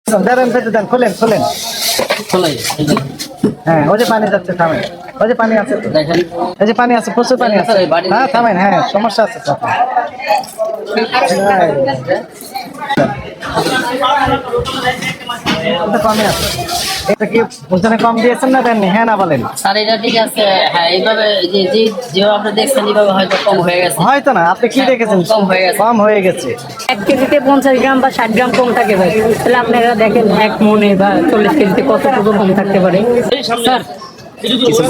দেন পেতে দেন, খোলেন খোলেন। হ্যাঁ, ওই যে পানি যাচ্ছে, থামেন। ওই যে পানি আছে তো, দেখেন এই যে পানি আছে, প্রচুর পানি আছে। হ্যাঁ থামেন, হ্যাঁ সমস্যা আছে তো আপনার। এটা কমে আছে। এটা কি ওজনে কম দিয়েছেন না দেননি? হ্যাঁ না বলেন। স্যার এটা ঠিক আছে, হ্যাঁ এইভাবে যেভাবে আপনি দেখছেন এইভাবে হয়তো কম হয়ে গেছে। হয়তো না, আপনি কি দেখেছেন? কম হয়ে গেছে। কম হয়ে গেছে। 1 কেজিতে 50 গ্রাম বা 60 গ্রাম কম থাকে ভাই। তাহলে আপনারা দেখেন 1 মনে বা 40 কেজিতে কতটুকু কম থাকতে পারে।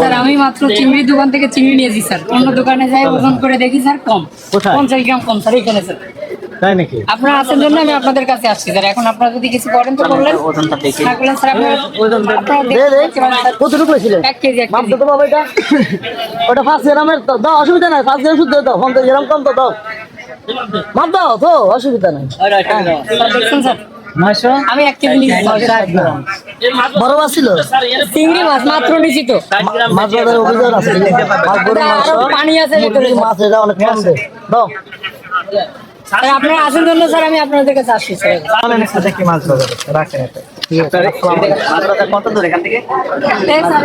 স্যার আমি মাত্র চিংড়ির দোকান থেকে চিংড়ি নিয়েছি স্যার, অন্য দোকানে যাই ওজন করে দেখি স্যার কম, কোথায়? 50 গ্রাম কম স্যার এখানে স্যার। তাই নাকি? আপনারা আছেন জন্য আমি আপনাদের কাছে আসছি স্যার। এখন আপনারা যদি কিছু করেন তো করলেন, না করলেন স্যার আপনারা কতটুকু ছিল? 1 কেজি 1 মাপ কেজি। তো বাবা, এটা ওটা 5 গ্রামের তো দাও, অসুবিধা নাই। 5 গ্রাম শুদ্ধ দাও, 50 গ্রাম কম তো দাও, মাপ দাও তো, অসুবিধা নাই। স্যার দেখছেন স্যার 900 আমি 1 কেজি নিয়েছি স্যার। বড় মাছ ছিল, চিংড়ি মাছ মাত্র নিয়েছি তো। মাছ বাজারে অভিযোগ আছে, মাছ গরু মাংস, আরো পানি আছে ভিতরে। মাছ এটা অনেক কম দেয়। দাও স্যার আপনারা আছেন জন্য স্যার আমি আপনাদের কাছে আসছি স্যার। চলেন একটু দেখি মাছ বাজারে, রাখেন এটা। ঠিক আছে, মাছ বাজার কত দূর এখান থেকে? এই স্যার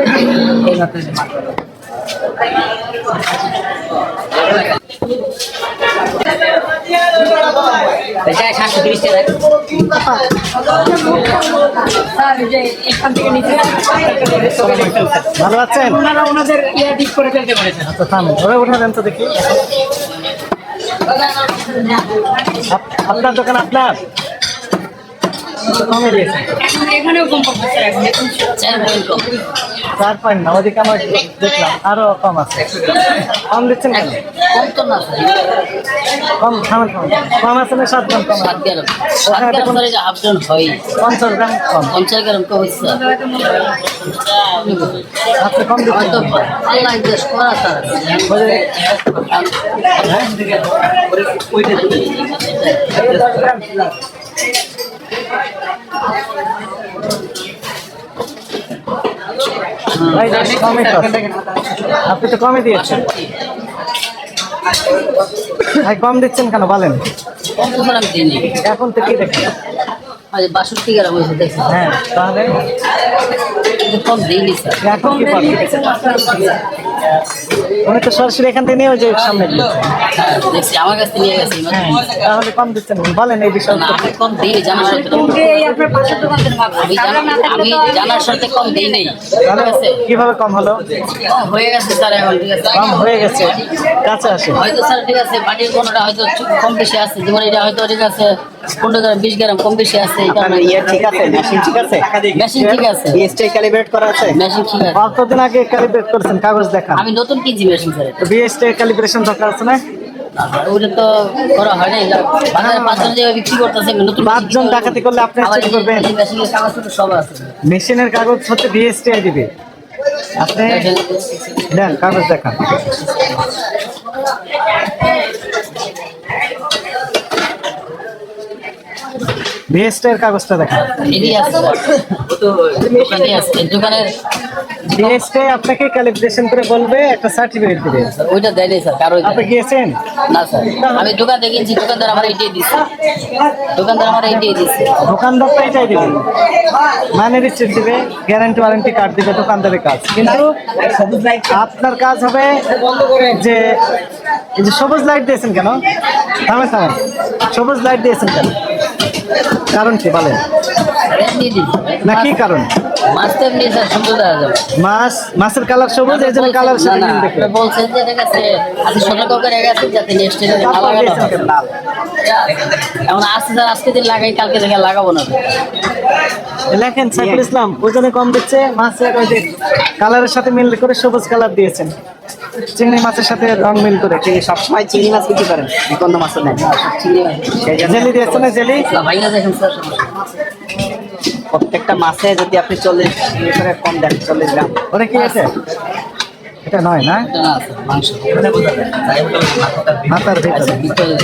এটা 730 টাকা। স্যার এই যে এখান থেকে নিচে ভালো আছেন? ওনারা ওনাদের ইয়ে ঠিক করে ফেলতে পারে স্যার। আচ্ছা থামেন, ওরা উঠে দেন তো দেখি। আপনার দোকান আপনার? কমে দিয়েছেন এখানেও কম পাবো স্যার এখন দেখুন। 4 পয়েন্ট কম। 4 পয়েন্ট না, ওদিকে আমার দেখলাম আরো কম আছে। কম দিচ্ছেন কেন? কম তো না স্যার, কম থামেন, কম আছে না? 7 গ্রাম কম আছে। 7 গ্রাম। 7 গ্রাম স্যার এটা হাফ জন হয়। 50 গ্রাম কম। 50 গ্রাম কম হচ্ছে স্যার। আপনি কম দিচ্ছেন হয়তো আল্লাহ দেশ করা স্যার। ভাই, কমই তো আছে। আপনি তো কমই দিয়েছেন ভাই, কম দিচ্ছেন কেন বলেন? কম তো স্যার আমি দিইনি। এখন তো কি দেখছেন? 62 গ্রাম হয়েছে দেখছেন। হ্যাঁ তাহলে কিন্তু কম দিইনি স্যার। এখন কি পাবেন? উনি তো সরাসরি এখান থেকে নিয়ে ওই যে সামনে দিয়েছে। হ্যাঁ, দেখছি আমার কাছ থেকে নিয়ে গেছি। হ্যাঁ, তাহলে কম দিচ্ছেন বলেন এই বিষয়ে। না, আমি কম দিইনি জানার সাথে। এই আপনার পাশের দোকানের মাছ আমি জানার সাথে কম দিই নাই। ঠিক তাহলে আছে, কিভাবে কম হলো? কম হয়ে গেছে স্যার এখন। ঠিক আছে, কম হয়ে গেছে, কাছে আসে। হয়তো স্যার ঠিক আছে বাটির কোনোটা হয়তো কম বেশি আছে, যেমন এটা হয়তো ঠিক আছে 15 গ্রাম 20 গ্রাম কম বেশি আছে। এটা আপনার ইয়ে ঠিক আছে, মেশিন ঠিক আছে, মেশিন ঠিক আছে, বিএসটি ক্যালিব্রেট করা আছে। মেশিন ঠিক আছে। কতদিন আগে ক্যালিব্রেট করেছেন? কাগজ দেখান। আমি নতুন কিনছি মেশিন স্যার। তো বিএসটি ক্যালিব্রেশন দরকার আছে না? ওটা তো করা হয় নাই। বাজারে 5 জন যে বিক্রি করতেছে নতুন 5 জন ডাকাতি করলে আপনি আবার চেক করবেন। এই মেশিনের কাগজ তো সব আছে। মেশিনের কাগজ হচ্ছে বিএসটি দিবে, আপনি দেন কাগজ দেখান। বিএসটি এর কাগজটা দেখান। এদিকে আছে স্যার। দোকানে আছে, দোকানের বিএসটি আপনাকে ক্যালিব্রেশন করে বলবে, একটা সার্টিফিকেট দিবে। ওইটা দেয় নাই স্যার, কারো আপনি গিয়েছেন? না স্যার, আমি দোকান থেকে কিনছি, দোকানদার আমার এইটাই দিচ্ছে। দোকানদার আমার এইটাই দিচ্ছে। দোকানদার তো এটাই দিবে, মানে রিসিপ্ট দিবে, গ্যারান্টি ওয়ারেন্টি কার্ড দিবে, দোকানদারের কাজ। কিন্তু আপনার কাজ হবে যে এই যে সবুজ লাইট দিয়েছেন কেন? থামেন থামেন, সবুজ লাইট দিয়েছেন কেন? কারণ কি বলেন? এমনি দিন। না কি কারণ? মাছ তো এমনি স্যার সুন্দর দেখা যাবে। মাছের কালার সবুজ, এই জন্য কালার না, সাথে না, মিল দেখে। আপনি বলছেন যে ঠিক আছে আজকে সতর্ক করে গেছেন যাতে নেক্সট ডে না তারপর লাগানো দিয়েছেন হয়। কেন লাল? এখন আজকে স্যার আজকে দিন লাগাই, কালকে থেকে লাগাবো না। লেখেন সাইফুল ইসলাম ওজনে কম দিচ্ছে, মাছের ওই যে কালারের সাথে মিল করে সবুজ কালার দিয়েছেন, চিংড়ি মাছের সাথে রং মিল করে। সবসময় চিংড়ি মাছ বিক্রি করেন, কোন মাছ নেন? চিংড়ি মাছ। জেলি দিয়েছেন না? জেলি ভাইয়া দেখেন স্যার, প্রত্যেকটা মাছে যদি আপনি 40 করে কম দেন, 40 গ্রাম। ওটা কি আছে? এটা নয় না, এটা না স্যার, মাংস। মাথার ভিতরে। ভিতরে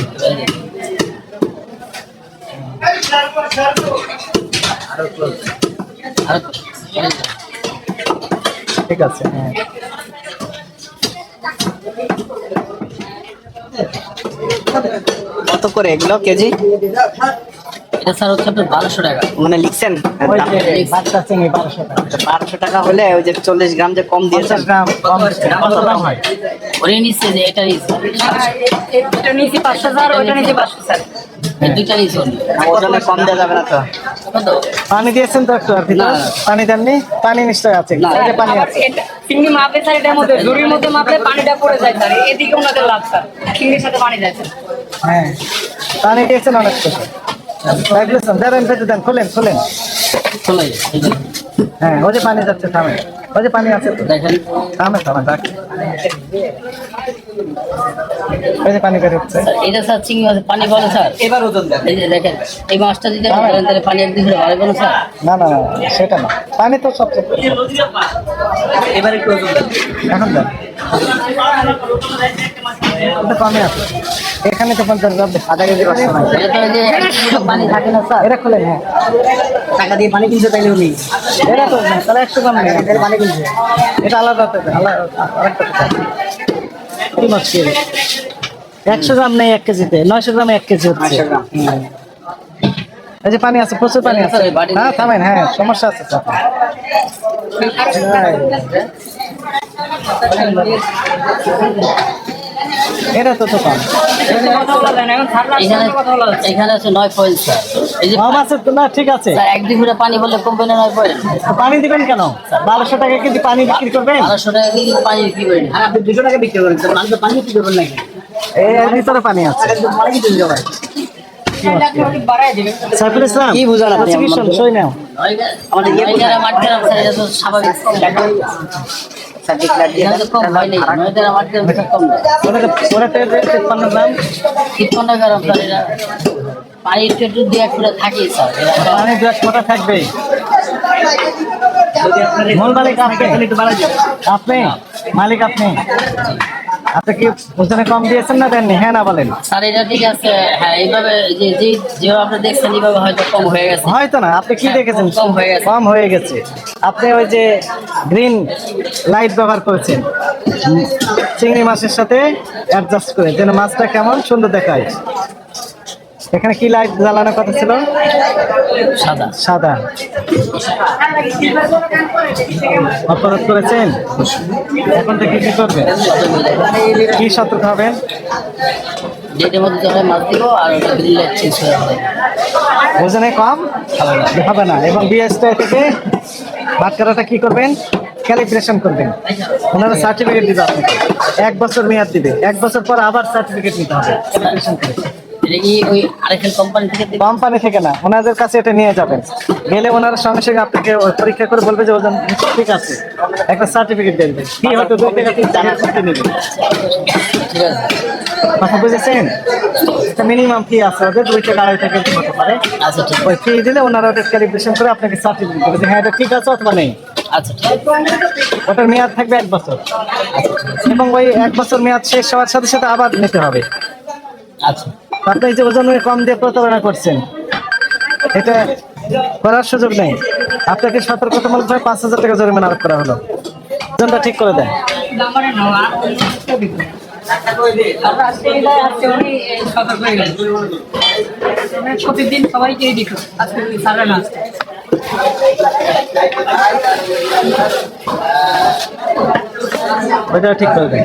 আর ঠিক আছে, হ্যাঁ। কত করে এগুলো কেজি? এটা স্যার হচ্ছে আপনার 1200 টাকা। মানে লিখছেন ওই যে বাচ্চা চিংড়ি 1200 টাকা। 1200 টাকা হলে ওই যে 40 গ্রাম যে কম দিয়েছেন 50 গ্রাম কম দিচ্ছে। কত দাম হয়? ওরে নিচ্ছে যে এটা নিচ্ছে এটা নিয়েছি 500 স্যার, ওইটা নিয়েছি 500 স্যার। এই দুইটা নিচ্ছে উনি। ওজনে কম দেওয়া যাবে না তো? কত? পানি দিয়েছেন তো একটু আর কি? না। পানি দেননি? পানি নিশ্চয় আছে, না। এই যে পানি আবার আছে। এটা চিংড়ি মাপে স্যার, এটার মধ্যে ঝুড়ির মধ্যে মাপলে পানিটা পড়ে যায় স্যার, এদিকে ওনাদের লাভ স্যার, চিংড়ির সাথে পানি যায় স্যার। হ্যাঁ, পানি দিয়েছেন অনেক কিছু। দেন পেতে দেন, খুলেন খুলেন। চলে এই যে হ্যাঁ, ওই যে পানি যাচ্ছে, থামে। ওই যে পানি আছে তো, দেখেন থামে থামে রাখ। ওই যে পানি বের হচ্ছে। স্যার, এটা স্যার চিংড়ি মাছের পানি বলে স্যার। এবার ওজন দেন। এই যে দেখেন এই মাছটা যদি আপনি ধরেন তাহলে পানি একদিন ধরে ভালো স্যার। না না না, সেটা না, পানি তো সবচেয়ে। এবার একটু ওজন দেন। এখন দেন, ওটা কমে আছে। এখানে তো 50 গ্রাম, আধা কেজি পাঁচশো নাই। এটা তো এই যে একটু পানি থাকে না স্যার। এটা খুলেন। হ্যাঁ, টাকা দিয়ে পানি কিনছে তাইলেও নেই। এটা তো না, তাহলে 100 গ্রাম নেই, এটা পানি কিনছে। এটা আলাদা তো, আলাদা আরেকটা তো। কি মাছ কি? 100 গ্রাম নেই 1 কেজিতে, 900 গ্রামে 1 কেজি হচ্ছে। 900 গ্রাম। এই যে পানি আছে, প্রচুর পানি আছে। হ্যাঁ থামেন, হ্যাঁ সমস্যা আছে স্যার। এটা তো তো কম। কথা বলা যায় না, এখন স্যার এখানে কথা বলা যাচ্ছে। এখানে আছে 9 পয়েন্ট স্যার। এই যে কম আছে তো না, ঠিক আছে। স্যার একদিন ধরে পানি বললে কমবে না 9 পয়েন্ট। তো পানি দিবেন কেন? 1200 টাকা কেজি পানি বিক্রি করবেন? 1200 টাকা দিয়ে পানি বিক্রি করি না। আর আপনি 200 টাকা বিক্রি করেন, তো মানুষ তো পানি বিক্রি করবেন নাকি? এর ভিতরে পানি আছে। পানি কিনতে দিতে হবে। বাড়ায় দিবেন। সাইফুল ইসলাম, কি বুঝান আপনি? আচ্ছা, কি শোন, সই নাও। আমাদের ইয়ে মাঠে স্যার এটা তো স্বাভাবিক। স্যার ডিক্লেয়ার দিয়ে এখানে তো কম হয় নাই। নয়দের মাঠে কম না। ওটাতে 53 গ্রাম 53 গ্রাম স্যার এটা। পানি একটু একটু দিয়ে একটু থাকে স্যার। পানি 2 ফোঁটা থাকবেই। মূল মালিক আপনি, আপনি মালিক আপনি। আপনি কি ওজনে কম দিয়েছেন না দেননি? হ্যাঁ না বলেন। স্যার এটা ঠিক আছে, হ্যাঁ এইভাবে যেভাবে আপনি দেখছেন এইভাবে হয়তো কম হয়ে গেছে। হয়তো না, আপনি কি দেখেছেন? কম হয়ে গেছে। কম হয়ে গেছে। আপনি ওই যে গ্রিন লাইট ব্যবহার করেছেন চিংড়ি মাছের সাথে অ্যাডজাস্ট করে, যেন মাছটা কেমন সুন্দর দেখায়। এখানে কি লাইট জ্বালানোর কথা ছিল? সাদা। সাদা। অপরাধ করেছেন, এখন থেকে কি করবেন? কি সতর্ক হবেন? ডেটের মধ্যে যখন মাছ দিব আর ওটা গ্রিন লাইট চেঞ্জ হয়ে যাবে। ওজনে কম হবে না। এবং বিএসটা থেকে বাটকারাটা কি করবেন? ক্যালিব্রেশন করবেন। ওনারা সার্টিফিকেট দিবে আপনাকে, 1 বছর মেয়াদ দিবে। 1 বছর পর আবার সার্টিফিকেট নিতে হবে ক্যালিব্রেশন করে। এটা কি ওই আরেকটা কোম্পানি থেকে দিবে? কোম্পানি থেকে না, ওনাদের কাছে এটা নিয়ে যাবেন। গেলে ওনারা সঙ্গে সঙ্গে আপনাকে পরীক্ষা করে বলবে যে ওজন ঠিক আছে, একটা সার্টিফিকেট দেবে। কি হয়তো 2 টাকা 3 টাকা করতে নেবে। ঠিক আছে। কথা বুঝেছেন? একটা মিনিমাম ফি আছে ওদের, 2 টাকা 2.5 টাকা হতে পারে। আচ্ছা ঠিক ওই ফি দিলে ওনারা ওটা ক্যালিব্রেশন করে আপনাকে সার্টিফিকেট দেবে যে হ্যাঁ এটা ঠিক আছে অথবা নেই। আচ্ছা ঠিক আছে। ওটার মেয়াদ থাকবে 1 বছর, এবং ওই 1 বছর মেয়াদ শেষ হওয়ার সাথে সাথে আবার নিতে হবে। আচ্ছা আপনি যে ওজন কম দিয়ে প্রতারণা করছেন, এটা করার সুযোগ নেই। আপনাকে সতর্কতামূলকভাবে 5000 টাকা জরিমানা আরোপ করা হলো। ওজনটা ঠিক করে দেন। আমারে নেওয়া আর আজকে এটা আজকে উনি সতর্ক হয়ে গেলেন। প্রতিদিন সবাইকে দিত, আজকে স্যাররা না আসছে। ওইটা ঠিক করে দেন।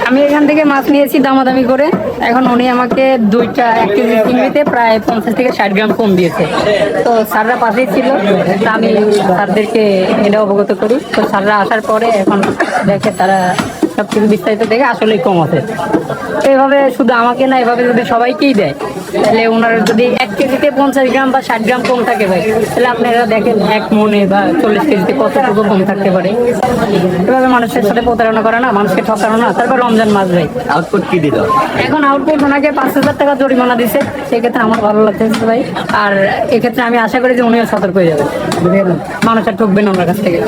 আমি এখান থেকে মাছ নিয়েছি দামাদামি করে, এখন উনি আমাকে 1 কেজি চিংড়িতে প্রায় 50 থেকে 60 গ্রাম কম দিয়েছে। তো স্যাররা পাশেই ছিল, তা আমি স্যারদেরকে এটা অবগত করি। তো স্যাররা আসার পরে এখন দেখে, তারা সব কিছু বিস্তারিত দেখে আসলেই কম আছে। তো এভাবে শুধু আমাকে না, এভাবে যদি সবাইকেই দেয়, তাহলে ওনারা যদি 1 কেজিতে 50 গ্রাম বা 60 গ্রাম কম থাকে ভাই, তাহলে আপনারা দেখেন 1 মনে বা 40 কেজিতে কতটুকু কম থাকতে পারে। এভাবে মানুষের সাথে প্রতারণা করা না, মানুষকে ঠকানো না। তারপর রমজান মাস ভাই, আউটপুট কি দিল? এখন আউটপুট ওনাকে 5000 টাকা জরিমানা দিছে। সেক্ষেত্রে আমার ভালো লাগতেছে ভাই। আর এক্ষেত্রে আমি আশা করি যে উনিও সতর্ক হয়ে যাবে, মানুষ আর ঠকবেন ওনার কাছ থেকে।